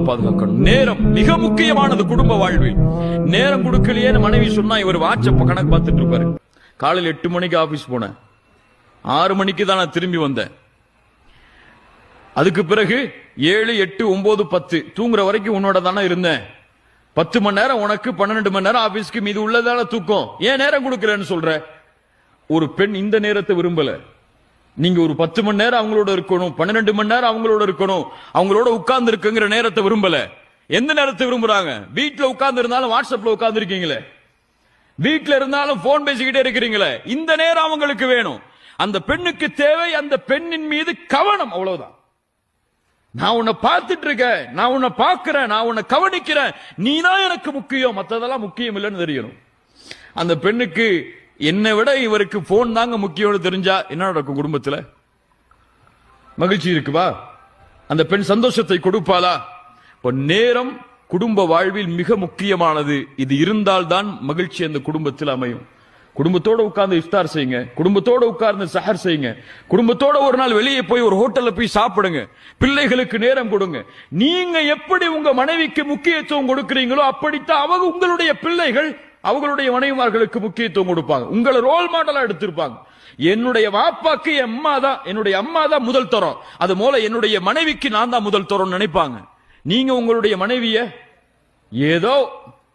பாதுகாக்கணும். நேரம் மிக முக்கியமானது குடும்ப வாழ்வில். நேரம் கொடுக்கலையே மனைவி சொன்னா இவர் வாட்ஸ்அப் கணக்கு பார்த்துட்டு இருப்பாரு. காலையில் 8 மணிக்கு ஆபீஸ் போனேன், 6 மணிக்கு தான் நான் திரும்பி வந்தேன். அதுக்கு பிறகு 7, 8, 9, 10 தூங்குற வரைக்கும் உன்னோட தானே இருந்தேன். 10 மணி நேரம் உனக்கு, 12 மணி நேரம் ஆபீஸ்க்கு, மீது உள்ளதால தூக்கம். ஏன் நேரம் கொடுக்கலன்னு சொல்ற? ஒரு பெண் இந்த நேரத்தை விரும்பல. நீங்க ஒரு 10 மணி நேரம் அவங்களோட இருக்கணும், 12 மணி நேரம் அவங்களோட இருக்கணும், அவங்களோட உட்கார்ந்து இருக்குங்கிற நேரத்தை விரும்பல. எந்த நேரத்தை விரும்புறாங்க? வீட்டுல உட்கார்ந்து இருந்தாலும் வாட்ஸ்அப்ல உட்கார்ந்து இருக்கீங்களே, வீட்டுல இருந்தாலும் போன் பேசிக்கிட்டே இருக்கிறீங்களே, இந்த நேரம் அவங்களுக்கு வேணும். அந்த பெண்ணுக்கு தேவை அந்த பெண்ணின் மீது கவனம், அவ்வளவுதான். நான் உன்னை பார்த்துட்டு இருக்கேன், நான் உன்னை பார்க்கிறேன், நான் உன்னை கவனிக்கிறேன், நீ தான் எனக்கு முக்கியம், மற்றதெல்லாம் முக்கியம் இல்லைன்னு தெரியணும். அந்த பெண்ணுக்கு என்னை விட இவருக்கு போன் தாங்க முக்கியம்னு தெரிஞ்சா என்ன நடக்கும்? குடும்பத்துல மகிழ்ச்சி இருக்குவா? அந்த பெண் சந்தோஷத்தை கொடுப்பாளா? இப்ப நேரம் குடும்ப வாழ்வில் மிக முக்கியமானது. இது இருந்தால்தான் மகிழ்ச்சி அந்த குடும்பத்தில் அமையும். குடும்பத்தோட உட்கார்ந்து இஃப்தார் செய்யுங்க, குடும்பத்தோட உட்கார்ந்து சஹர் செய்யுங்க, குடும்பத்தோட ஒரு நாள் வெளியே போய் ஒரு ஹோட்டல்ல போய் சாப்பிடுங்க, பிள்ளைகளுக்கு நேரம் கொடுங்க. நீங்க எப்படி உங்க மனைவிக்கு முக்கியத்துவம் கொடுக்கிறீங்களோ அப்படித்தான் அவங்க உங்களுடைய பிள்ளைகள் அவங்களுடைய மனைவிமார்களுக்கு முக்கியத்துவம் கொடுப்பாங்க. உங்களை ரோல் மாடலா எடுத்திருப்பாங்க. என்னுடைய வாப்பாக்கு என்னுடைய அம்மா தான் முதல் தரம், அது போல என்னுடைய மனைவிக்கு நான் தான் முதல் தரம் நினைப்பாங்க. நீங்க உங்களுடைய மனைவிய ஏதோ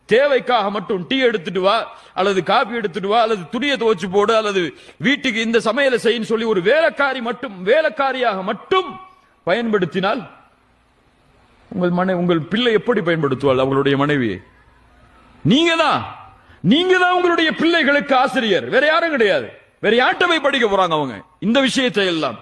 தேவைக்காக மட்டும் டீ எடுத்துட்டு வா, அல்லது காபி எடுத்துட்டு வா, அல்லது துணியை துவச்சு போடு, அல்லது வீட்டுக்கு இந்த சமையலை செய்யன்னு சொல்லி ஒரு வேலைக்காரியாக மட்டும் பயன்படுத்தினால் உங்கள் பிள்ளை எப்படி பயன்படுத்துவாள் அவங்களுடைய மனைவியை? நீங்க தான் உங்களுடைய பிள்ளைகளுக்கு ஆசிரியர், வேற யாரும் கிடையாது. வேற யார்கிட்ட போய் படிக்க போறாங்க அவங்க இந்த விஷயத்தை எல்லாம்?